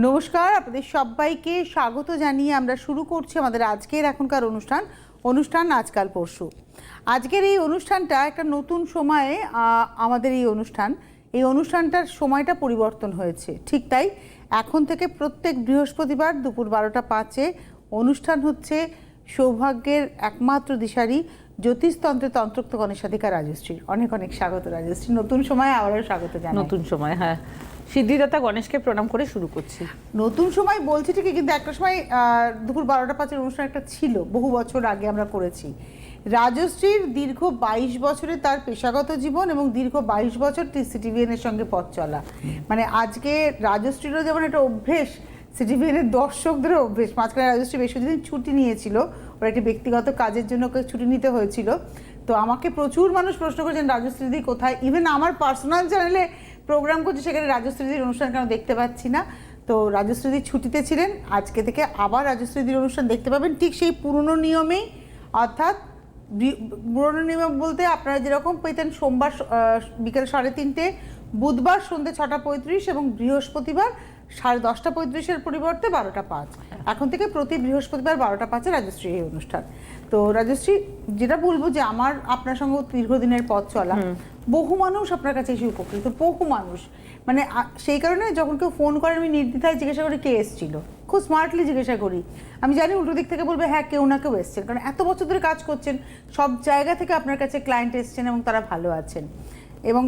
নমস্কার, আপনাদের সবাইকে স্বাগত জানিয়ে আমরা শুরু করছি আমাদের আজকের এখনকার অনুষ্ঠান আজকাল পরশু। আজকের এই অনুষ্ঠানটা একটা নতুন সময়ে আমাদের এই অনুষ্ঠানটার সময়টা পরিবর্তন হয়েছে। ঠিক তাই, এখন থেকে প্রত্যেক বৃহস্পতিবার দুপুর 12টা 5-এ অনুষ্ঠান হচ্ছে সৌভাগ্যের একমাত্র দিশারি জ্যোতিষতন্ত্রের তন্ত্রোক্ত গণেশাধিকা রাজশ্রীর। অনেক অনেক স্বাগত রাজশ্রী, নতুন সময় আবারও স্বাগত জানাই। নতুন সময়, হ্যাঁ, সিদ্ধিদাতা গণেশকে প্রণাম করে শুরু করছি। নতুন সময় বলছি ঠিকই, কিন্তু একটা সময় দুপুর 12টা 5-এর অনুষ্ঠান একটা ছিল, বহু বছর আগে আমরা করেছি। রাজশ্রীর দীর্ঘ 22 বছরের তার পেশাগত জীবন এবং দীর্ঘ 22 বছর সিটিভিএন এর সঙ্গে পথ চলা। মানে আজকে রাজশ্রীরও যেমন একটা অভ্যেস, সিটিভিএন এর দর্শকদেরও অভ্যেস। মাঝখানে রাজশ্রী বেশ কিছুদিন ছুটি নিয়েছিল, ওর একটি ব্যক্তিগত কাজের জন্য ওকে ছুটি নিতে হয়েছিল। তো আমাকে প্রচুর মানুষ প্রশ্ন করেছেন রাজশ্রীদি কোথায়। ইভেন আমার পার্সোনাল চ্যানেলে প্রোগ্রাম করছি, সেখানে রাজশ্রীদির অনুষ্ঠান কেন দেখতে পাচ্ছি না। তো রাজশ্রীদি ছুটিতে ছিলেন, আজকে থেকে আবার রাজশ্রীদির অনুষ্ঠান দেখতে পাবেন ঠিক সেই পুরনো নিয়মেই। অর্থাৎ পুরনো নিয়ম বলতে আপনারা যেরকম পেতেন সোমবার বিকেল 3:30, বুধবার সন্ধ্যে 6টা 35 এবং বৃহস্পতিবার 10:35-এর পরিবর্তে 12টা 5। এখন থেকে প্রতি বৃহস্পতিবার 12টা 5-এ রাজশ্রী এই অনুষ্ঠান। তো রাজশ্রী, যেটা বলবো যে আমার আপনার সঙ্গে দীর্ঘদিনের পথ চলা, বহু মানুষ আপনার কাছে এসে উপকৃত, বহু মানুষ। মানে সেই কারণে যখন কেউ ফোন করে আমি নির্দ্বিধায় জিজ্ঞাসা করি কে এসেছিল, খুব স্মার্টলি জিজ্ঞাসা করি। আমি জানি উল্টো দিক থেকে বলবে হ্যাঁ কেউ না কেউ এসছেন, কারণ এত বছর ধরে কাজ করছেন, সব জায়গা থেকে আপনার কাছে ক্লায়েন্ট এসছেন এবং তারা ভালো আছেন। এবং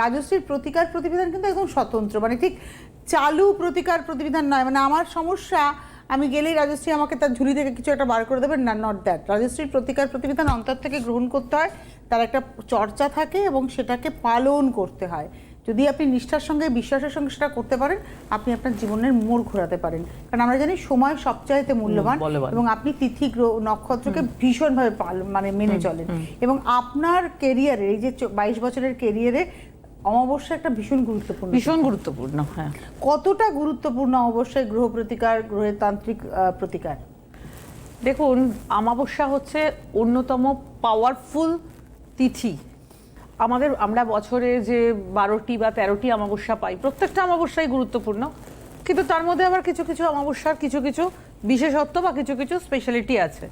রাজশ্রীর প্রতিকার প্রতিবিধান কিন্তু একদম স্বতন্ত্র, মানে ঠিক চালু প্রতিকার প্রতিবিধান নয়। মানে আমার সমস্যা, আমি গেলেই রাজশ্রী আমাকে তার ঝুলি থেকে কিছু একটা বার করে দেবেন না, নট দ্যাট। রাজশ্রীর প্রতিকার প্রতিবিধান অন্তর থেকে গ্রহণ করতে হয়, তার একটা চর্চা থাকে এবং সেটাকে পালন করতে হয়। যদি আপনি নিষ্ঠার সঙ্গে বিশ্বাসের সঙ্গে সেটা করতে পারেন, আপনি আপনার জীবনের মোড় ঘোরাতে পারেন। কারণ আমরা জানি সময় সবচাইতে মূল্যবান, এবং আপনি তিথি গ্রহ নক্ষত্রকে ভীষণভাবে মানে মেনে চলেন। এবং আপনার কেরিয়ারে, এই যে 22 বছরের কেরিয়ারে, অমাবস্যা একটা ভীষণ গুরুত্বপূর্ণ। হ্যাঁ, কতটা গুরুত্বপূর্ণ অমাবস্যায় গ্রহ প্রতিকার, গ্রহের তান্ত্রিক প্রতিকার? দেখুন, অমাবস্যা হচ্ছে অন্যতম পাওয়ারফুল তিথি। আমরা বছরে যে 12টি বা 13টি অমাবস্যা পাই, প্রত্যেকটা অমাবস্যাই গুরুত্বপূর্ণ, কিন্তু তার মধ্যে আবার কিছু কিছু অমাবস্যার কিছু কিছু বিশেষত্ব বা কিছু কিছু স্পেশালিটি আছে।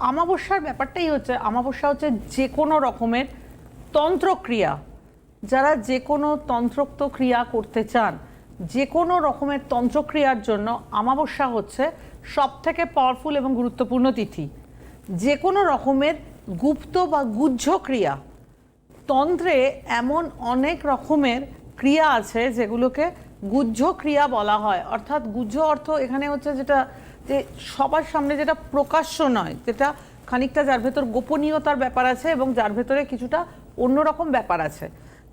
অমাবস্যার ব্যাপারটাই হচ্ছে, অমাবস্যা হচ্ছে যে কোনো রকমের তন্ত্রক্রিয়া, যারা যে কোনো তন্ত্রোক্ত ক্রিয়া করতে চান, যে কোনো রকমের তন্ত্রক্রিয়ার জন্য অমাবস্যা হচ্ছে সবথেকে পাওয়ারফুল এবং গুরুত্বপূর্ণ তিথি। যে কোনো রকমের গুপ্ত বা গুহ্য ক্রিয়া, তন্ত্রে এমন অনেক রকমের ক্রিয়া আছে যেগুলোকে গুহ্য ক্রিয়া বলা হয়। অর্থাৎ গুহ্য অর্থ এখানে হচ্ছে যেটা যে সবার সামনে যেটা প্রকাশ্য নয়, যেটা খানিকটা যার ভেতর গোপনীয়তার ব্যাপার আছে এবং যার ভেতরে কিছুটা অন্যরকম ব্যাপার আছে।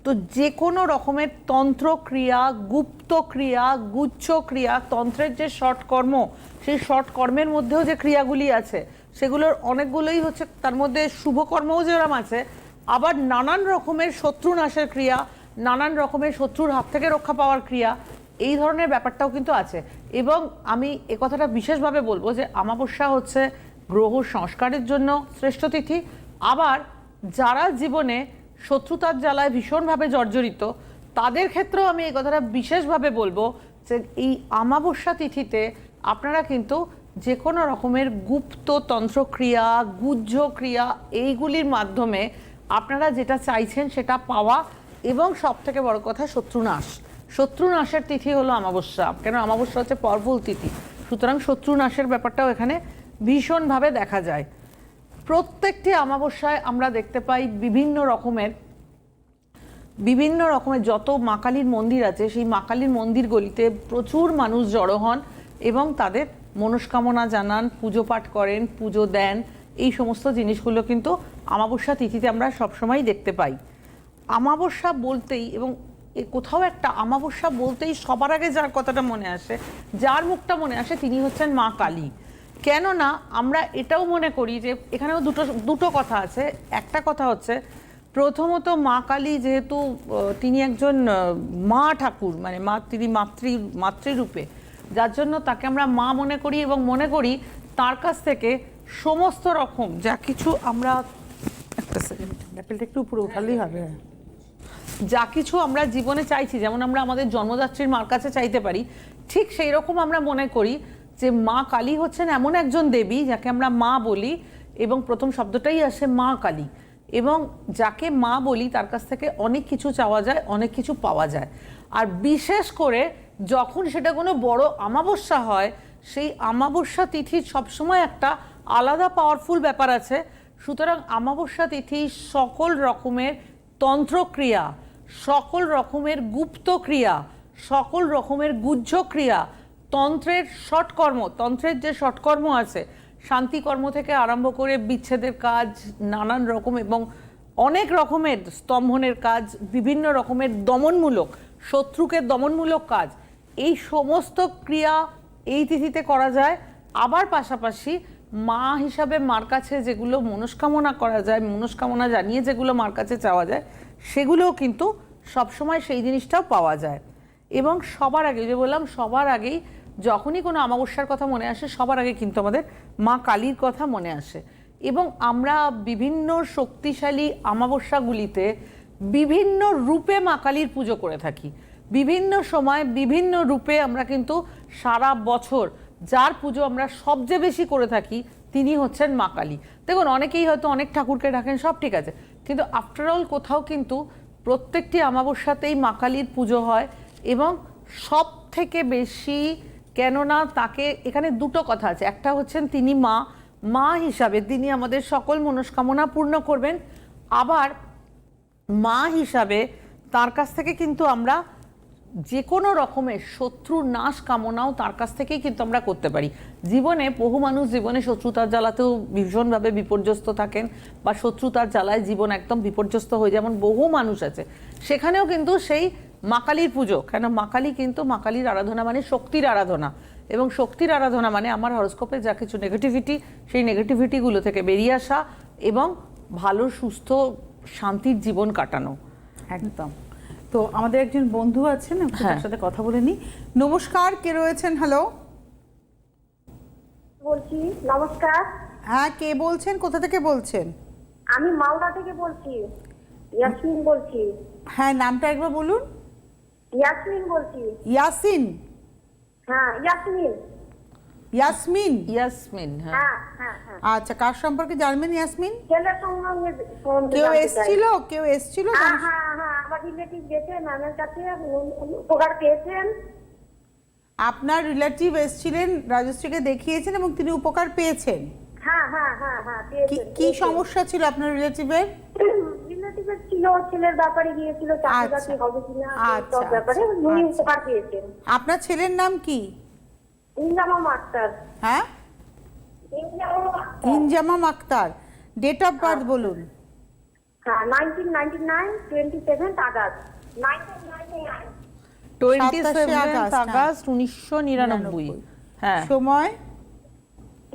তো যে কোনো রকমের তন্ত্রক্রিয়া, গুপ্ত ক্রিয়া, গুচ্ছ ক্রিয়া, তন্ত্রের যে শর্ট কর্ম, সেই শর্ট কর্মের মধ্যেও যে ক্রিয়াগুলি আছে সেগুলোর অনেকগুলোই হচ্ছে, তার মধ্যে শুভকর্মও যেরকম আছে, আবার নানান রকমের শত্রু নাশের ক্রিয়া, নানান রকমের শত্রুর হাত থেকে রক্ষা পাওয়ার ক্রিয়া, এই ধরনের ব্যাপারটাও কিন্তু আছে। এবং আমি এ কথাটা বিশেষভাবে বলবো যে অমাবস্যা হচ্ছে গ্রহ সংস্কারের জন্য শ্রেষ্ঠ তিথি। আবার যারা জীবনে শত্রুতার জ্বালায় ভীষণভাবে জর্জরিত, তাদের ক্ষেত্রেও আমি এই কথাটা বিশেষভাবে বলবো যে এই অমাবস্যা তিথিতে আপনারা কিন্তু যে কোনো রকমের গুপ্ত তন্ত্রক্রিয়া, গুহ্য ক্রিয়া, এইগুলির মাধ্যমে আপনারা যেটা চাইছেন সেটা পাওয়া, এবং সব থেকে বড় কথা শত্রুনাশের তিথি হলো অমাবস্যা। কেন, অমাবস্যা হচ্ছে পাওয়ারফুল তিথি, সুতরাং শত্রুনাশের ব্যাপারটাও এখানে ভীষণভাবে দেখা যায়। প্রত্যেকটি অমাবস্যায় আমরা দেখতে পাই বিভিন্ন রকমের যত মা কালীর মন্দির আছে, সেই মা কালীর মন্দিরগুলিতে প্রচুর মানুষ জড়ো হন এবং তাদের মনস্কামনা জানান, পুজো পাঠ করেন, পুজো দেন। এই সমস্ত জিনিসগুলো কিন্তু অমাবস্যা তিথিতে আমরা সবসময় দেখতে পাই। অমাবস্যা বলতেই, এবং কোথাও একটা অমাবস্যা বলতেই সবার আগে যার কথাটা মনে আসে, যার মুখটা মনে আসে, তিনি হচ্ছেন মা কালী। কেননা আমরা এটাও মনে করি যে এখানেও দুটো কথা আছে। একটা কথা হচ্ছে, প্রথমত মা কালী যেহেতু তিনি একজন মা ঠাকুর, মানে তিনি মাতৃরূপে, যার জন্য তাকে আমরা মা মনে করি এবং মনে করি তার কাছ থেকে সমস্ত রকম যা কিছু আমরা, একটা সেকেন্ড, অ্যাপেলটা একটু উপরে উঠালেই হবে, যা কিছু আমরা জীবনে চাইছি, যেমন আমরা আমাদের জন্মদাত্রীর মার কাছে চাইতে পারি, ঠিক সেই রকম আমরা মনে করি যে মা কালী হচ্ছেন এমন একজন দেবী যাকে আমরা মা বলি, এবং প্রথম শব্দটাই আসে মা কালী, এবং যাকে মা বলি তার কাছ থেকে অনেক কিছু চাওয়া যায়, অনেক কিছু পাওয়া যায়। আর বিশেষ করে যখন সেটা কোনো বড় অমাবস্যা হয়, সেই অমাবস্যা তিথির সবসময় একটা আলাদা পাওয়ারফুল ব্যাপার আছে। সুতরাং অমাবস্যা তিথি সকল রকমের তন্ত্রক্রিয়া, সকল রকমের গুপ্ত ক্রিয়া, সকল রকমের গুহ্য ক্রিয়া, তন্ত্রের ষটকর্ম, তন্ত্রের যে ষটকর্ম আছে, শান্তিকর্ম থেকে আরম্ভ করে বিচ্ছেদের কাজ, নানান রকম এবং অনেক রকমের স্তম্ভনের কাজ, বিভিন্ন রকমের দমনমূলক, শত্রুকে দমনমূলক কাজ, এই সমস্ত ক্রিয়া এই তিথিতে করা যায়। আবার পাশাপাশি মা হিসাবে মার কাছে যেগুলো মনস্কামনা করা যায়, মনস্কামনা জানিয়ে যেগুলো মার কাছে চাওয়া যায়, সেগুলোও কিন্তু সবসময় সেই জিনিসটাও পাওয়া যায়। এবং সবার আগে যে বললাম, সবার আগেই যখনই কোনো অমাবস্যার কথা মনে আসে, সবার আগে কিন্তু আমাদের মা কালীর কথা মনে আসে। এবং আমরা বিভিন্ন শক্তিশালী অমাবস্যাগুলিতে বিভিন্ন রূপে মা কালীর পুজো করে থাকি। বিভিন্ন সময় বিভিন্ন রূপে আমরা কিন্তু সারা বছর যার পুজো আমরা সবচেয়ে বেশি করে থাকি তিনি হচ্ছেন মা কালী। দেখুন, অনেকেই হয়তো অনেক ঠাকুরকে ডাকেন, সব ঠিক আছে, কিন্তু আফটার অল কোথাও কিন্তু প্রত্যেকটি অমাবস্যাতেই মা কালীর পুজো হয়। এবং সব থেকে বেশি, কেননা তাকে, এখানে দুটো কথা আছে, একটা হচ্ছেন তিনি মা, মা হিসাবে তিনি আমাদের সকল মনস্কামনা পূর্ণ করবেন। আবার মা হিসাবে তার কাছ থেকে কিন্তু আমরা যে কোনো রকমের শত্রুর নাশ কামনাও তার কাছ থেকেই কিন্তু আমরা করতে পারি। জীবনে বহু মানুষ জীবনে শত্রুতার জ্বালাতেও ভীষণভাবে বিপর্যস্ত থাকেন, বা শত্রুতার জ্বালায় জীবন একদম বিপর্যস্ত হয়ে, যেমন বহু মানুষ আছে, সেখানেও কিন্তু সেই মা কালীর পুজো, কেন মা কালী কিন্তু, মা কালীর আরাধনা মানে শক্তির আরাধনা, এবং শক্তির আরাধনা মানে আমার হরোস্কোপে যা কিছু নেগেটিভিটি, সেই নেগেটিভিটিগুলো থেকে বেরিয়ে আসা এবং ভালো সুস্থ শান্তির জীবন কাটানো। একদম। তো আমাদের একজন বন্ধু আছেন, তার সাথে কথা বলে নি। নমস্কার, কে রয়েছেন? হ্যালো, বলছি। নমস্কার। হ্যাঁ, কে বলছেন, কোথা থেকে বলছেন? আমি মালদা থেকে বলছি, ইয়াসমিন বলছি। হ্যাঁ, নামটা একবার বলুন। ইয়াসমিন বলছি। ইয়াসিন? হ্যাঁ, ইয়াসমিন। ইয়াসমিন? ইয়াসমিন, হ্যাঁ। হ্যাঁ হ্যাঁ হ্যাঁ। আচ্ছা, কার সম্পর্কে জানবেন ইয়াসমিন? ছেলের সঙ্গে কেউ এসেছিল? কেউ এসেছিল? হ্যাঁ হ্যাঁ হ্যাঁ, আমার রিলেটিভ গেছে ম্যামের কাছে, উপকার পেয়েছেন। আপনার রিলেটিভ এসেছিলেন, রাজশ্রীকে দেখিয়েছেন এবং তিনি উপকার পেয়েছেন? হ্যাঁ হ্যাঁ হ্যাঁ হ্যাঁ, পেয়েছেন। কি সমস্যা ছিল আপনার রিলেটিভের? রিলেটিভের ছিল, ছেলের ব্যাপারে গিয়েছিল, চাকরি হবে কিনা সব ব্যাপারে উনি উপকার পেয়েছেন। আপনার ছেলের নাম কি? ইনজামাম আক্তার। হ্যাঁ, Injamam Akhtar. Date of birth বলুন। হ্যাঁ, 1999, 27 আগস্ট 1999। 27 আগস্ট 1999। হ্যাঁ। সময়?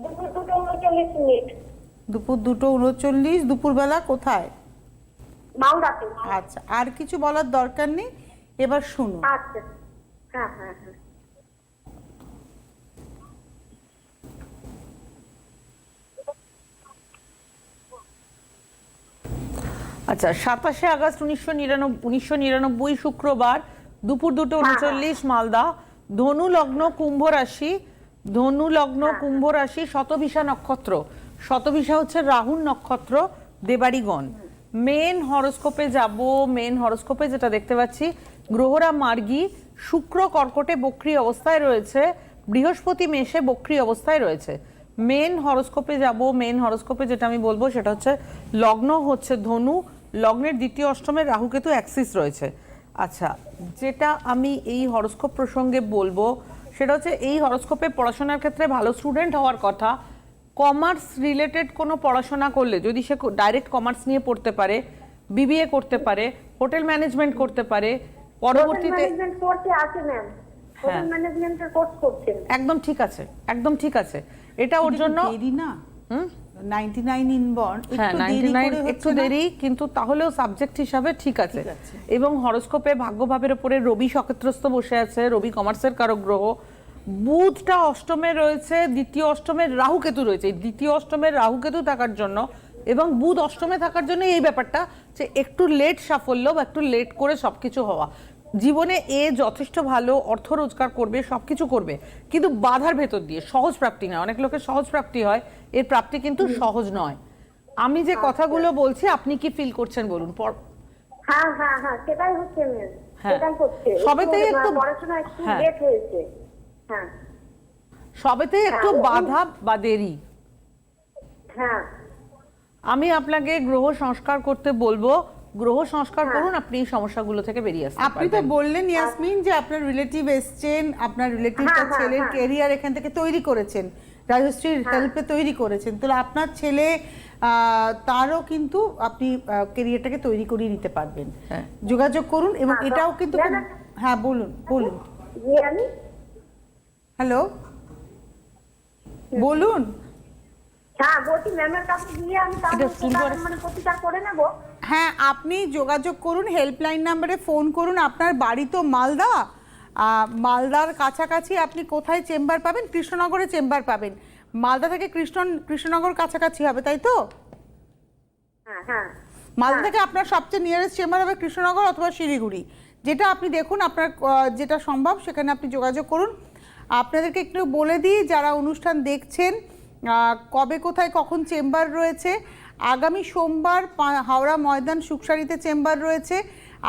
দুপুর 2:39। দুপুর 2:39। দুপুরবেলা কোথায়? মালদাতে। আচ্ছা, আর কিছু বলার দরকার নেই, এবার শুনুন। আচ্ছা, হ্যাঁ হ্যাঁ হ্যাঁ। আচ্ছা, 27 আগস্ট 1999 শুক্রবার দুপুর 2:39 মালদা, ধনু লগ্ন কুম্ভ রাশি, ধনু লগ্ন কুম্ভ রাশি, শতভিষা নক্ষত্র। শতভিষা হচ্ছে রাহুর নক্ষত্র, দেবাড়িগণ। মেন হরোস্কোপে যাব। মেন হরোস্কোপে যেটা দেখতে পাচ্ছি, গ্রহরা মার্গী, শুক্র কর্কটে বক্রী অবস্থায় রয়েছে, বৃহস্পতি মেষে বক্রী অবস্থায় রয়েছে। মেন হরোস্কোপে যাব। মেন হরোস্কোপে যেটা আমি বলবো সেটা হচ্ছে লগ্ন হচ্ছে ধনু, লগ্নের দ্বিতীয় অষ্টমে রাহুকেতু অ্যাক্সিস রয়েছে। আচ্ছা, যেটা আমি এই হরোস্কোপ প্রসঙ্গে বলবো সেটা হচ্ছে, এই হরোস্কোপে পড়াশোনার ক্ষেত্রে ভালো স্টুডেন্ট হওয়ার কথা। কমার্স রিলেটেড কোনো পড়াশোনা করলে, যদি সে ডাইরেক্ট কমার্স নিয়ে পড়তে পারে, বিবিএ করতে পারে, হোটেল ম্যানেজমেন্ট করতে পারে, পরবর্তীতে একদম ঠিক আছে, একদম ঠিক আছে। এটা ওর জন্য দেরি না? 99 ইনবর্ন, হ্যাঁ 99 একটু দেরি, কিন্তু তাহলেও সাবজেক্ট হিসাবে ঠিক আছে। এবং হরোস্কোপে ভাগ্যভাবের উপরে রবি সক্ষেত্রস্থ বসে আছে, রবি কমার্সের কারক গ্রহ। বুধটা অষ্টমে রয়েছে, দ্বিতীয় অষ্টমের রাহুকেতু রয়েছে। দ্বিতীয় অষ্টমের রাহুকেতু থাকার জন্য এবং বুধ অষ্টমে থাকার জন্য এই ব্যাপারটা যে একটু লেট সাফল্য বা একটু লেট করে সবকিছু হওয়া। জীবনে এ যথেষ্ট ভালো অর্থ রোজগার করবে, সবকিছু করবে, কিন্তু বাধার ভেতর দিয়ে, সহজ প্রাপ্তি নয়। অনেক লোকের সহজ প্রাপ্তি হয়, এর প্রাপ্তি কিন্তু সহজ নয়। আমি যে কথাগুলো বলছি আপনি কি ফিল করছেন বলুন। হ্যাঁ হ্যাঁ হ্যাঁ, সেটাই হচ্ছে মেয়ে, হ্যাঁ। সেটাই হচ্ছে। সবেতেই একটু পড়াশোনা একটু হ্যাঁ। লেট হয়েছে। হ্যাঁ সবেতেই একটু বাধা বা দেরি। হ্যাঁ। আমি আপনাকে গ্রহ সংস্কার করতে বলবো, গ্রহ সংস্কার করুন, আপনি এই সমস্যাগুলো থেকে বেরিয়ে আসতে আপনি তো পারবেন। বললেন ইয়াসমিন যে আপনার রিলেটিভ এসছেন, আপনার রিলেটিভ তার ছেলের ক্যারিয়ার এখান থেকে তৈরি করেছেন, রাজশ্রীর হেল্পে তৈরি করেছেন। তাহলে আপনার ছেলে তারও কিন্তু আপনি ক্যারিয়ারটাকে তৈরি করিয়ে নিতে পারবেন। যোগাযোগ করুন এবং এটাও কিন্তু হ্যাঁ বলুন বলুন। হ্যালো বলুন। হ্যাঁ বলছি ম্যামের কাছে গিয়ে আমি মানে প্রতিকার করে নেব। হ্যাঁ আপনি যোগাযোগ করুন, হেল্পলাইন নাম্বারে ফোন করুন। আপনার বাড়ি তো মালদা, মালদার কাছাকাছি আপনি কোথায় চেম্বার পাবেন? কৃষ্ণনগরে চেম্বার পাবেন। মালদা থেকে কৃষ্ণনগর কাছাকাছি হবে, তাই তো? হ্যাঁ হ্যাঁ। মালদা থেকে আপনার সবচেয়ে নিয়ারেস্ট চেম্বার হবে কৃষ্ণনগর অথবা শিলিগুড়ি, যেটা আপনি দেখুন আপনার যেটা সম্ভব সেখানে আপনি যোগাযোগ করুন। আপনাদেরকে একটু বলে দিই যারা অনুষ্ঠান দেখছেন, কবে কোথায় কখন চেম্বার রয়েছে। আগামী সোমবার হাওড়া ময়দান সুকসারিতে চেম্বার রয়েছে।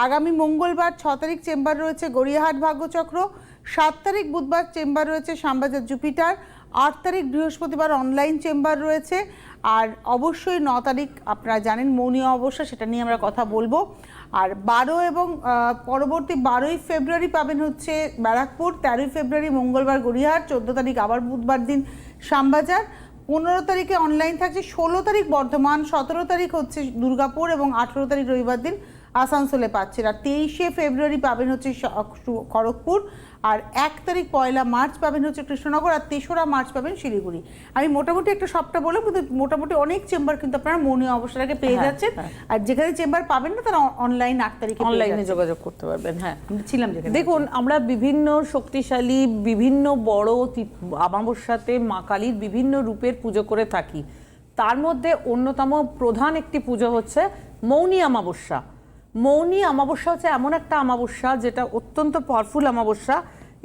আগামী মঙ্গলবার 6 তারিখ চেম্বার রয়েছে গড়িয়াহাট ভাগ্যচক্র। 7 তারিখ বুধবার চেম্বার রয়েছে শ্যামবাজার জুপিটার। 8 তারিখ বৃহস্পতিবার অনলাইন চেম্বার রয়েছে। আর অবশ্যই 9 তারিখ আপনারা জানেন মৌনী অমাবস্যা, সেটা নিয়ে আমরা কথা বলবো। আর 12 এবং পরবর্তী 12ই ফেব্রুয়ারি পাবেন হচ্ছে ব্যারাকপুর, 13ই ফেব্রুয়ারি মঙ্গলবার গড়িয়াহাট, 14 তারিখ আবার বুধবার দিন শ্যামবাজার, 15 তারিখে অনলাইন থাকছে, 16 তারিখ বর্ধমান, 17 তারিখ হচ্ছে দুর্গাপুর এবং 18 তারিখ রবিবার দিন আসানসোলে পাচ্ছেন। আর 23শে ফেব্রুয়ারি পাবেন হচ্ছে খড়গপুর, আর 1 তারিখ 1 মার্চ পাবেন হচ্ছে কৃষ্ণনগর, আর 3রা মার্চ পাবেন শিলিগুড়ি। আমি মোটামুটি একটা সবটা বললাম, কিন্তু মোটামুটি অনেক চেম্বার কিন্তু আপনারা মৌনী অবস্থাটাকে পেয়ে যাচ্ছেন। আর যেখানে চেম্বার পাবেন না তারা অনলাইন 8 তারিখে অনলাইনে যোগাযোগ করতে পারবেন। হ্যাঁ ছিলাম যেখানে। দেখুন আমরা বিভিন্ন শক্তিশালী বিভিন্ন বড় অমাবস্যাতে মা কালীর বিভিন্ন রূপের পুজো করে থাকি। তার মধ্যে অন্যতম প্রধান একটি পুজো হচ্ছে মৌনী অমাবস্যা। মৌনী অমাবস্যা হচ্ছে এমন একটা অমাবস্যা যেটা অত্যন্ত পাওয়ারফুল অমাবস্যা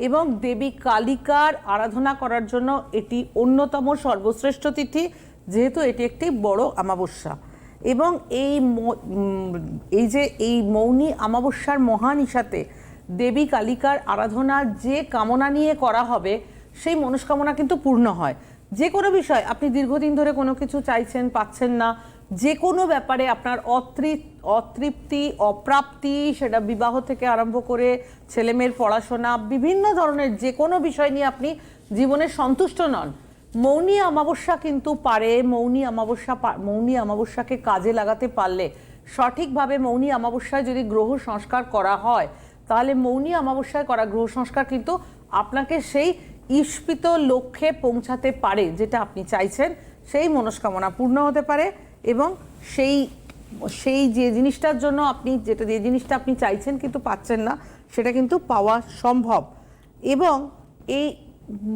এবং দেবী কালিকার আরাধনা করার জন্য এটি অন্যতম সর্বশ্রেষ্ঠ তিথি, যেহেতু এটি একটি বড় অমাবস্যা। এবং এই মৌনী অমাবস্যার মহানিশাতে দেবী কালিকার আরাধনা যে কামনা নিয়ে করা হবে সেই মনস্কামনা কিন্তু পূর্ণ হয়। যে কোনো বিষয় আপনি দীর্ঘদিন ধরে কোনো কিছু চাইছেন, পাচ্ছেন না, যে কোনো ব্যাপারে আপনার অতৃপ্তি, অপ্রাপ্তি, সেটা বিবাহ থেকে আরম্ভ করে ছেলেমেয়ের পড়াশোনা, বিভিন্ন ধরনের যে কোনো বিষয় নিয়ে আপনি জীবনে সন্তুষ্ট নন, মৌনী অমাবস্যা কিন্তু পারে। মৌনী অমাবস্যাকে কাজে লাগাতে পারলে, সঠিকভাবে মৌনী অমাবস্যায় যদি গ্রহ সংস্কার করা হয়, তাহলে মৌনী অমাবস্যায় করা গ্রহ সংস্কার কিন্তু আপনাকে সেই ঈপ্সিত লক্ষ্যে পৌঁছাতে পারে, যেটা আপনি চাইছেন সেই মনস্কামনা পূর্ণ হতে পারে এবং সেই যে জিনিসটার জন্য যে জিনিসটা আপনি চাইছেন কিন্তু পাচ্ছেন না, সেটা কিন্তু পাওয়া সম্ভব। এবং এই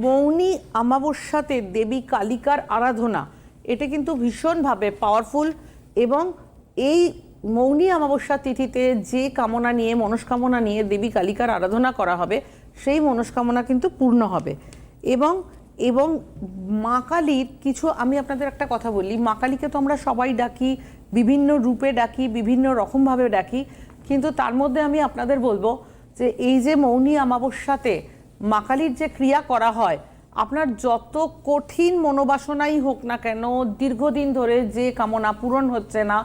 মৌনী অমাবস্যাতে দেবী কালিকার আরাধনা এটা কিন্তু ভীষণভাবে পাওয়ারফুল। এবং এই মৌনী অমাবস্যা তিথিতে যে কামনা নিয়ে, মনস্কামনা নিয়ে দেবী কালিকার আরাধনা করা হবে, সেই মনস্কামনা কিন্তু পূর্ণ হবে। এবং মা কালীর কিছু, আমি আপনাদের একটা কথা বলি, মা কালীকে তো আমরা সবাই ডাকি, বিভিন্ন রূপে ডাকি, বিভিন্ন রকমভাবে ডাকি, কিন্তু তার মধ্যে আমি আপনাদের বলবো যে এই যে মৌনী অমাবস্যাতে মা কালীর যে ক্রিয়া করা হয়, আপনার যত কঠিন মনোবাসনাই হোক না কেন, দীর্ঘদিন ধরে যে কামনা পূরণ হচ্ছে না,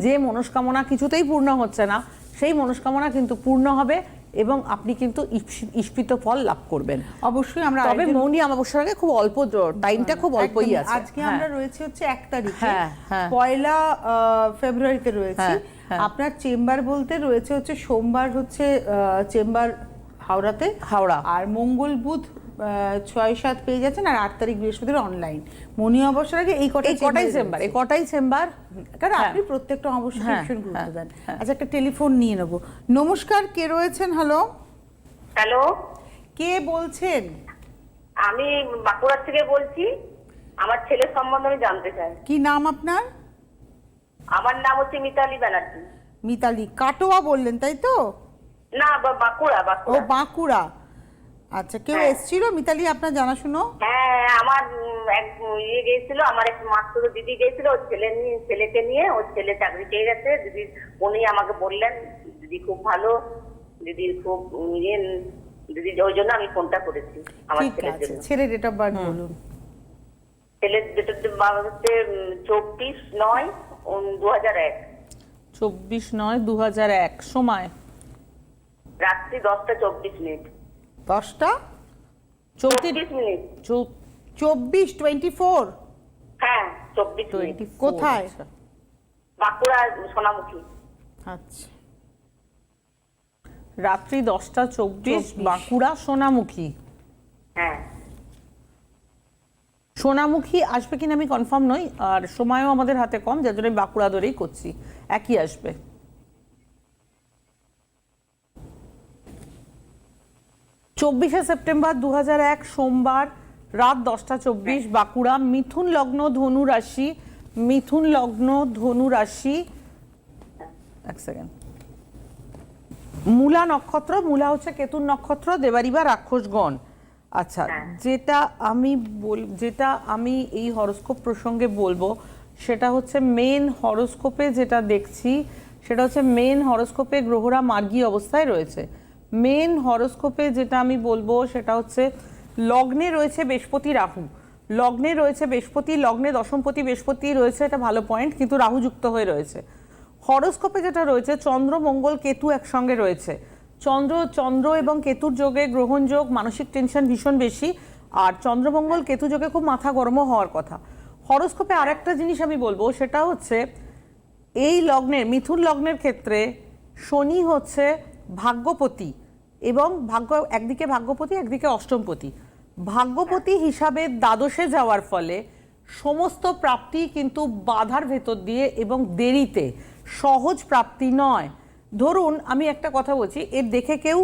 যে মনস্কামনা কিছুতেই পূর্ণ হচ্ছে না, সেই মনস্কামনা কিন্তু পূর্ণ হবে এবং আপনি কিন্তু ঈপ্সিত ফল লাভ করবেন। অবশ্যই আমরা তবে মৌনী অমাবস্যার আগে খুব অল্প টাইমটা, খুব অল্পই আছে। আজকে আমরা রয়েছে হচ্ছে 1 তারিখে, 1 ফেব্রুয়ারিতে রয়েছে। আপনার চেম্বার বলতে রয়েছে হচ্ছে সোমবার হচ্ছে চেম্বার হাওড়া, আর মঙ্গল বুধ 6-7 পেয়ে যাচ্ছেন, আর 8 তারিখ বৃহস্পতিবার অনলাইন। মৌনী অমাবস্যার আগে এই কটাই চেম্বার, কারণ আপনি প্রত্যেকটা অমাবস্যা ভীষণ গুরুত্ব দেন। আচ্ছা একটা টেলিফোন নিয়ে নেব। নমস্কার, কে রয়েছেন? হ্যালো, কে বলছেন? আমি বাঁকুড়া থেকে বলছি। আমার ছেলের সম্বন্ধে আমি জানতে চাই। কি নাম আপনার? আমার নাম হচ্ছে মিতালি ব্যানার্জি। মিতালি কাটোয়া বললেন, তাই তো? না, বাঁকুড়া ও বাঁকুড়া। বাঁকুড়া। আচ্ছা, কেউ হ্যাঁ। এসেছিল মিতালি আপনার জানাশুনো? হ্যাঁ, আমার এক ইয়ে গেছিল, আমার এক মাস্তুতো দিদি গেছিল, ওর ছেলেকে নিয়ে। ওর ছেলে চাকরি পেয়ে গেছে। দিদি উনি আমাকে বললেন দিদি খুব ভালো, দিদি খুব ইয়ে, দিদি ওই জন্য আমি ফোনটা করেছি আমার ঠিক ছেলের আছে, জন্য। ছেলে ডেট অফ বার্থ বলুন। ছেলের ডেট হচ্ছে 24/9/2001, 24/9/2001। সময় রাত্রি 10:24। 10টা 24 মিনিট। 24 হ্যাঁ, 24 মিনিট। 24। কোথায়? আচ্ছা। বাঁকুড়া সোনামুখী। আচ্ছা, রাত্রি 10:24, 24। বাঁকুড়া সোনামুখী। হ্যাঁ, সোনামুখী আসবে কিনা আমি কনফার্ম নই, আর সময়ও আমাদের হাতে কম, যার জন্য আমি বাঁকুড়া ধরেই করছি। একই আসবে। 24শে সেপ্টেম্বর 2001 সোমবার রাত 10:24, বাঁকুড়া। মিথুন লগ্ন ধনু রাশি, মিথুন লগ্ন ধনু রাশি। এক সেকেন্ড। মূলা নক্ষত্র, মূলা হচ্ছে কেতুর নক্ষত্র, দেবারিবা রাক্ষসগণ। আচ্ছা, যেটা আমি এই হরোস্কোপ প্রসঙ্গে বলবো সেটা হচ্ছে মেন হরোস্কোপে যেটা দেখছি সেটা হচ্ছে মেন হরোস্কোপে গ্রহরা মার্গী অবস্থায় রয়েছে। মেন হরোস্কোপে যেটা আমি বলবো সেটা হচ্ছে লগ্নে রয়েছে বৃহস্পতি রাহু, লগ্নে রয়েছে বৃহস্পতি, লগ্নে দশমপতি বৃহস্পতি রয়েছে, এটা ভালো পয়েন্ট, কিন্তু রাহু যুক্ত হয়ে রয়েছে। হরোস্কোপে যেটা রয়েছে চন্দ্র মঙ্গল কেতু একসঙ্গে রয়েছে। চন্দ্র এবং কেতুর যোগে গ্রহণ যোগ, মানসিক টেনশন ভীষণ বেশি, আর চন্দ্রমঙ্গল কেতু যোগে খুব মাথা গরমও হওয়ার কথা। হরোস্কোপে আরেকটা জিনিস আমি বলবো সেটা হচ্ছে এই লগ্নের, মিথুন লগ্নের ক্ষেত্রে শনি হচ্ছে ভাগ্যপতি, এবং একদিকে ভাগ্যপতি একদিকে অষ্টমপতি। ভাগ্যপতি হিসাবে দ্বাদশে যাওয়ার ফলে সমস্ত প্রাপ্তি কিন্তু বাধার ভেতর দিয়ে এবং দেরিতে, সহজ প্রাপ্তি নয়। ধরুন আমি একটা কথা বলছি, এর দেখে কেউ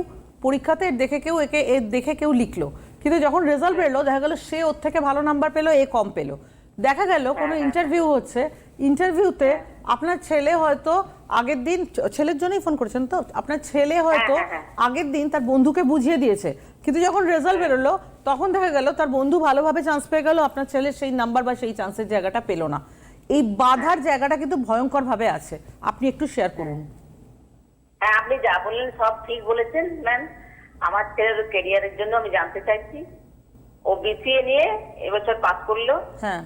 পরীক্ষাতে এর দেখে কেউ লিখলো, কিন্তু যখন রেজাল্ট বেরোলো দেখা গেল সে ওর থেকে ভালো নাম্বার পেলো, এ কম পেলো। দেখা গেল কোনো ইন্টারভিউ হচ্ছে, ইন্টারভিউতে আপনার ছেলে হয়তো আগের দিন, ছেলের জন্যই ফোন করেছেন তো, আপনার ছেলে হয়তো আগের দিন তার বন্ধুকে বুঝিয়ে দিয়েছে, কিন্তু যখন রেজাল্ট বেরোলো তখন দেখা গেল তার বন্ধু ভালোভাবে চান্স পেয়ে গেল, আপনার ছেলের সেই নাম্বার বা সেই চান্সের জায়গাটা পেলো না। এই বাধার জায়গাটা কিন্তু ভয়ঙ্কর ভাবে আছে। আপনি একটু শেয়ার করুন। হ্যাঁ, আপনি যা বললেন সব ঠিক বলেছেন ম্যাম। আমার ছেলের ক্যারিয়ারের জন্য আমি জানতে চাইছি। ও বিসিএ নিয়ে এবছর পাস করলো। হ্যাঁ,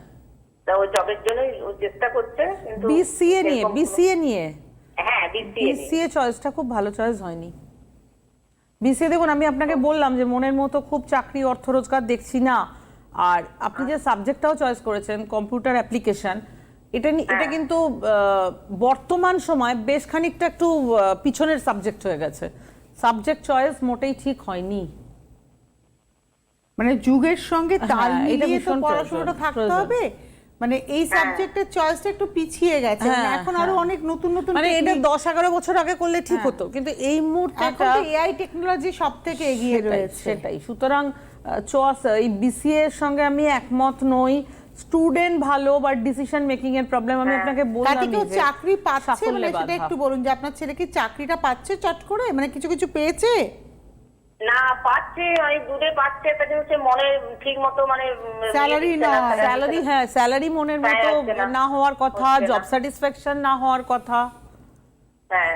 তা ও জবের জন্য চেষ্টা করছে, কিন্তু বিসিএ নিয়ে হ্যাঁ, বিসিএ চয়েসটা খুব ভালো চয়েস হয়নি। বিসিএ দেখুন, আমি আপনাকে বললাম যে মনের মতো খুব চাকরি অর্থ রোজগার দেখছি না, আর আপনি যে সাবজেক্টটাও চয়েস করেছেন কম্পিউটার অ্যাপ্লিকেশন, এটা কিন্তু বর্তমান সময় বেশ খানিকটা একটু পিছনের সাবজেক্ট হয়ে গেছে। সাবজেক্ট চয়েস মোটেই ঠিক হয়নি। মানে যুগের সঙ্গে তাল হ্যাঁ, এটা মিলিয়ে তো ভীষণ পড়াশোনাটা থাকতে প্রয়োজন। হবে। মানে এই সাবজেক্টের চয়েসটা একটু পিছিয়ে গেছে, মানে হ্যাঁ, এখন আরো অনেক নতুন নতুন মানে এটা technique- 10-11 বছর আগে করলে ঠিক হতো, কিন্তু এই মুহূর্তে এখন তো এআই টেকনোলজি সব থেকে এগিয়ে রয়েছে। সেটাই। সুতরাং চয়েস, এই বিসিএ এর সঙ্গে আমি একমত নই। স্টুডেন্ট ভালো, বাট ডিসিশন মেকিং এর প্রবলেম। আমি আপনাকে তাতে বললাম কেউ চাকরি পাচ্ছে, মানে সাফল্যে সেটা বাধা। একটু বলুন যে আপনার ছেলে কি চাকরিটা পাচ্ছে চট করে, মানে কিছু কিছু পেয়েছে? না, পাচ্ছে, অনেক দূরে পাচ্ছে, তাতে হচ্ছে মনে ঠিক মতো মানে Salary নয়। স্যালারি মনের মতো হচ্ছে না। না হওয়ার কথা, হচ্ছে না। জব স্যাটিসফ্যাকশন না হওয়ার কথা। হ্যাঁ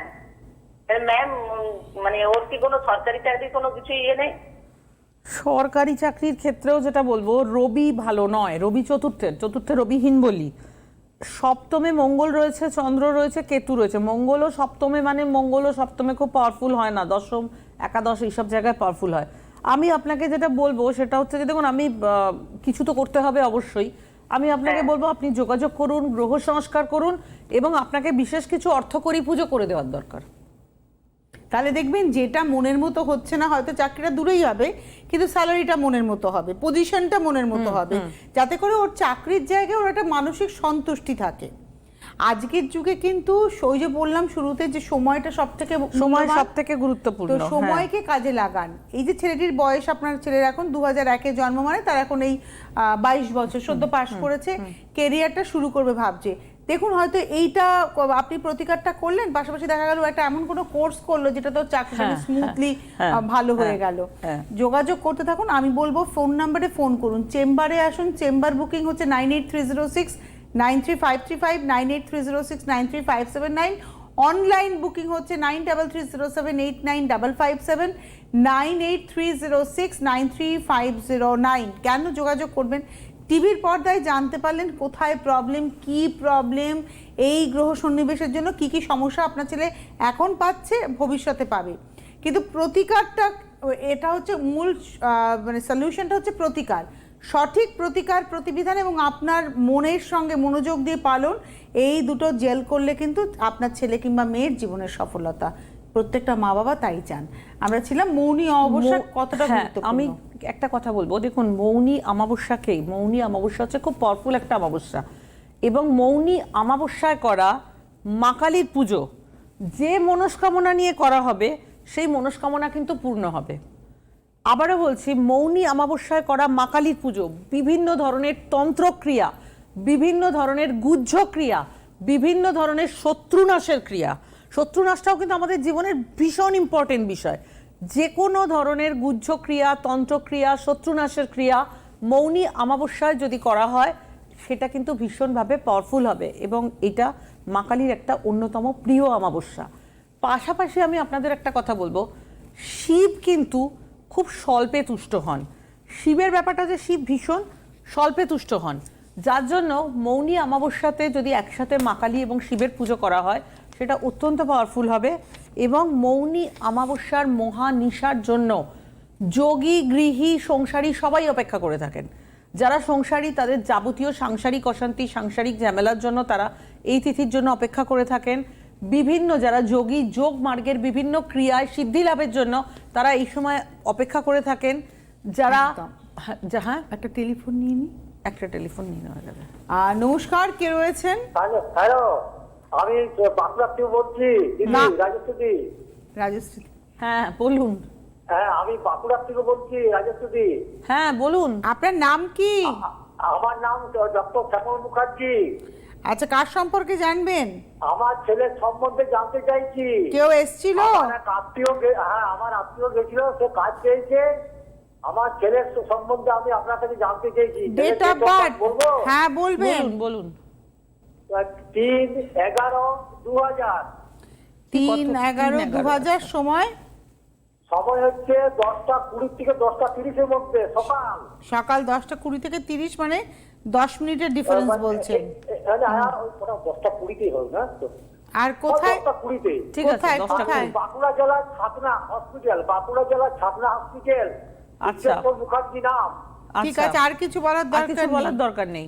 ম্যাম, মানে ওর কি কোনো সরকারি চাকরি কোনো কিছু ইয়ে নেই? সরকারি চাকরির ক্ষেত্রেও যেটা বলবো, রবি ভালো নয়, রবি চতুর্থে রবিহীন বলি। সপ্তমে মঙ্গল রয়েছে, চন্দ্র রয়েছে, কেতু রয়েছে। মঙ্গলও সপ্তমে খুব পাওয়ারফুল হয় না, দশম একাদশ এইসব জায়গায় পাওয়ারফুল হয়। আমি আপনাকে যেটা বলবো সেটা হচ্ছে যে দেখুন, আমি কিছু তো করতে হবে অবশ্যই। আমি আপনাকে বলবো আপনি যোগাযোগ করুন, গ্রহ সংস্কার করুন, এবং আপনাকে বিশেষ কিছু অর্থকরী পুজো করে দেওয়ার দরকার। তাহলে দেখবেন যেটা মনের মতো হচ্ছে না, হয়তো চাকরিটা দূরেই হবে, কিন্তু স্যালারিটা মনের মতো হবে, পজিশনটা মনের মতো হবে, যাতে করে ওর চাকরির জায়গায় ওর একটা মানসিক সন্তুষ্টি থাকে। আজকের যুগে কিন্তু ওই যে বললাম শুরুতে যে সময়টা সব থেকে গুরুত্বপূর্ণ। তো সময়কে কাজে লাগান। এই যে ছেলেটির বয়স, আপনার ছেলের এখন 2001-এ জন্ম, মানে তার এখন এই 22 বছর, সদ্য পাশ করেছে, কেরিয়ারটা শুরু করবে ভাবছে। দেখুন হয়তো এইটা আপনি প্রতিকারটা করলেন, পাশাপাশি দেখা গেল একটা এমন কোনো কোর্স করলো যেটা তো চাকরিটা হ্যাঁ, স্মুথলি হ্যাঁ, ভালো হয়ে হ্যাঁ, গেল। হ্যাঁ। যোগাযোগ করতে থাকুন। আমি বলবো ফোন নাম্বারে ফোন করুন, চেম্বারে আসুন। চেম্বার বুকিং হচ্ছে 9830693535, 9830693579। অনলাইন বুকিং হচ্ছে 9330789557, 9830693509। কেন যোগাযোগ করবেন? টিভির পর্দায় জানতে পারলেন কোথায় প্রবলেম, কি প্রবলেম, এই গ্রহ সন্নিবেশের জন্য কি কি সমস্যা আপনার ছেলে এখন পাচ্ছে, ভবিষ্যতে পাবে। কিন্তু প্রতিকারটা, এটা হচ্ছে মূল মানে সলিউশনটা হচ্ছে প্রতিকার, সঠিক প্রতিকার প্রতিবিধান এবং আপনার মনের সঙ্গে মনোযোগ দিয়ে পালন, এই দুটো জেল করলে কিন্তু আপনার ছেলে কিংবা মেয়ের জীবনের সফলতা প্রত্যেকটা মা বাবা তাই চান। আমরা ছিলাম মৌনী অমাবস্যা কতটা হ্যাঁ, গুরুত্বপূর্ণ। আমি একটা কথা বলবো, দেখুন মৌনী অমাবস্যা হচ্ছে খুব পাওয়ারফুল একটা অমাবস্যা, এবং মৌনী অমাবস্যায় করা মা কালীর পুজো যে মনস্কামনা নিয়ে করা হবে সেই মনস্কামনা কিন্তু পূর্ণ হবে। আবারও বলছি, মৌনী অমাবস্যায় করা মা কালীর পুজো, বিভিন্ন ধরনের তন্ত্রক্রিয়া, বিভিন্ন ধরনের গুহ্য ক্রিয়া, বিভিন্ন ধরনের শত্রুনাশের ক্রিয়া, শত্রুনাশটাও কিন্তু আমাদের জীবনের ভীষণ ইম্পর্টেন্ট বিষয়। যে কোনো ধরনের গুহ্য ক্রিয়া, তন্ত্রক্রিয়া, শত্রুনাশের ক্রিয়া মৌনী অমাবস্যায় যদি করা হয় সেটা কিন্তু ভীষণভাবে পাওয়ারফুল হবে, এবং এটা মা কালীর একটা অন্যতম প্রিয় অমাবস্যা। পাশাপাশি আমি আপনাদের একটা কথা বলবো, শিব কিন্তু খুব স্বল্পে তুষ্ট হন। শিবের ব্যাপারটা যে শিব ভীষণ স্বল্পে তুষ্ট হন, যার জন্য মৌনী অমাবস্যাতে যদি একসাথে মা কালী এবং শিবের পুজো করা হয় সেটা অত্যন্ত পাওয়ারফুল হবে। এবং মৌনী অমাবস্যার মহানিশার জন্য যোগী, গৃহী, সংসারী সবাই অপেক্ষা করে থাকেন। যারা সংসারী তাদের যাবতীয় সাংসারিক অশান্তি, সাংসারিক ঝামেলার জন্য তারা এই তিথির জন্য অপেক্ষা করে থাকেন। বিভিন্ন যারা যোগী, যোগ মার্গের বিভিন্ন ক্রিয়ায় সিদ্ধি লাভের জন্য তারা এই সময় অপেক্ষা করে থাকেন। যারা হ্যাঁ, একটা টেলিফোন নিয়ে নিই। একটা টেলিফোন নিয়ে নেওয়া যাবে। নমস্কার, কে রয়েছেন? হ্যালো, আমি বাঁকুড়া থেকে বলছি, না। রাজস্বী। রাজশ্রী। হ্যাঁ বলুন। হ্যাঁ, আমি বাঁকুড়া থেকে বলছি, রাজস্বী। হ্যাঁ বলুন। আপনার নাম কি? আমার নাম ডক্টর শ্যামল মুখার্জি। আচ্ছা, কার সম্পর্কে জানবেন? আমার ছেলের সম্বন্ধে জানতে চাইছি। কেউ এসছিল? আমার এক আত্মীয় হ্যাঁ, আমার আত্মীয় গেছিল, সে কাজ পেয়েছে। আমার ছেলের সম্বন্ধে আমি আপনার কাছে জানতে চাইছি। ডেট অফ বার্থ বলবো? হ্যাঁ বলবেন। বলুন বলুন। 3/11/2000। 3/11/2000। সময়? সময় হচ্ছে 10টা 20 থেকে 10টা 30-এর মধ্যে, সকাল। সকাল 10টা 20 থেকে 30, মানে 10 মিনিটের ডিফারেন্স বলছেন। 10টা 20-তেই হবে না তো? আর কোথায়? 10টা 20-তে। ঠিক আছে, কোথায় 10টা কোথায়? বাঁকুড়া জেলার ছাতনা হসপিটাল, বাঁকুড়া জেলার ছাতনা হসপিটাল। আচ্ছা। ডক্টর মুখার্জি নাম। ঠিক আচ্ছা, আছে, আর কিছু বলার আর দরকার কিছু বলার নেই। দরকার নেই।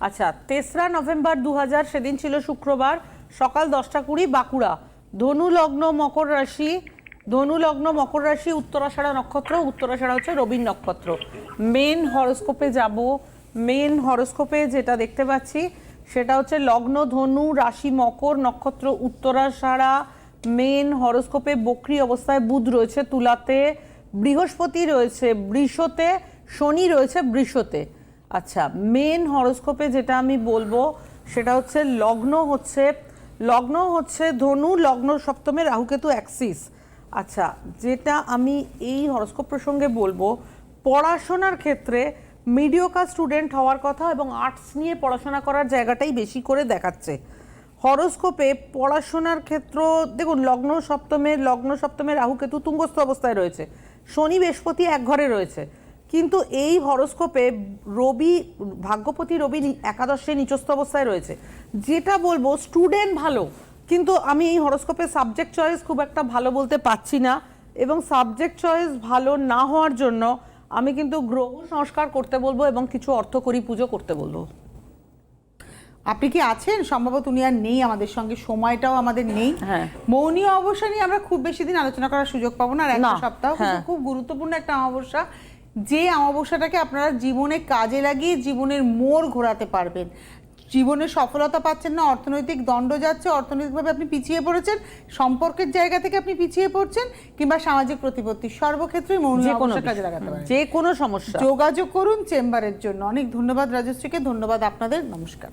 আচ্ছা, 3রা নভেম্বর 2000, সেদিন ছিল শুক্রবার, সকাল 10টা 20, বাঁকুড়া। ধনু লগ্ন মকর রাশি, ধনু লগ্ন মকর রাশি, উত্তরাষাঢ়া নক্ষত্র, উত্তরাষাঢ়া হচ্ছে রবির নক্ষত্র। মেন হরোস্কোপে যাব। মেন হরোস্কোপে যেটা দেখতে পাচ্ছি সেটা হচ্ছে লগ্ন ধনু, রাশি মকর, নক্ষত্র উত্তরাষাঢ়া। মেন হরোস্কোপে বক্রী অবস্থায় বুধ রয়েছে তুলাতে, বৃহস্পতি রয়েছে বৃষতে, শনি রয়েছে বৃষতে। আচ্ছা, মেন হরোস্কোপে যেটা আমি বলবো সেটা হচ্ছে লগ্ন হচ্ছে ধনু, লগ্ন সপ্তমে রাহুকেতু অ্যাক্সিস। আচ্ছা, যেটা আমি এই হরোস্কোপ প্রসঙ্গে বলবো, পড়াশোনার ক্ষেত্রে মিডিওকার স্টুডেন্ট হওয়ার কথা এবং আর্টস নিয়ে পড়াশোনা করার জায়গাটাই বেশি করে দেখাচ্ছে হরোস্কোপে। পড়াশোনার ক্ষেত্র দেখুন, লগ্ন সপ্তমে রাহুকেতু তুঙ্গস্থ অবস্থায় রয়েছে, শনি বৃহস্পতি এক ঘরে রয়েছে, কিন্তু এই হরোস্কোপে রবি, ভাগ্যপতি রবি একাদশে নিচস্থ অবস্থায় রয়েছে। যেটা বলবো, স্টুডেন্ট ভালো, কিন্তু আমি এই হরোস্কোপে সাবজেক্ট চয়েস খুব একটা ভালো বলতে পারছি না, এবং সাবজেক্ট চয়েস ভালো না হওয়ার জন্য আমি কিন্তু গ্রহ সংস্কার করতে বলবো এবং কিছু অর্থকরী পুজো করতে বলবো। আপনি কি আছেন? সম্ভবত উনি আর নেই আমাদের সঙ্গে, সময়টাও আমাদের নেই। হ্যাঁ। মৌনী অমাবস্যা নিয়ে আমরা খুব বেশি দিন আলোচনা করার সুযোগ পাবো না, আর একটা না, সপ্তাহ। হ্যাঁ। খুব গুরুত্বপূর্ণ একটা অমাবস্যা, যে অমাবস্যাটাকে আপনারা জীবনে কাজে লাগিয়ে জীবনের মোড় ঘোরাতে পারবেন। জীবনে সফলতা পাচ্ছেন না, অর্থনৈতিক দণ্ড যাচ্ছে, অর্থনৈতিকভাবে আপনি পিছিয়ে পড়েছেন, সম্পর্কের জায়গা থেকে আপনি পিছিয়ে পড়ছেন, কিংবা সামাজিক প্রতিপত্তি, সর্বক্ষেত্রেই মৌনী অমাবস্যা কাজে লাগাতে পারেন। যে কোনো সমস্যা যোগাযোগ করুন চেম্বারের জন্য। অনেক ধন্যবাদ রাজশ্রীকে, ধন্যবাদ আপনাদের, নমস্কার।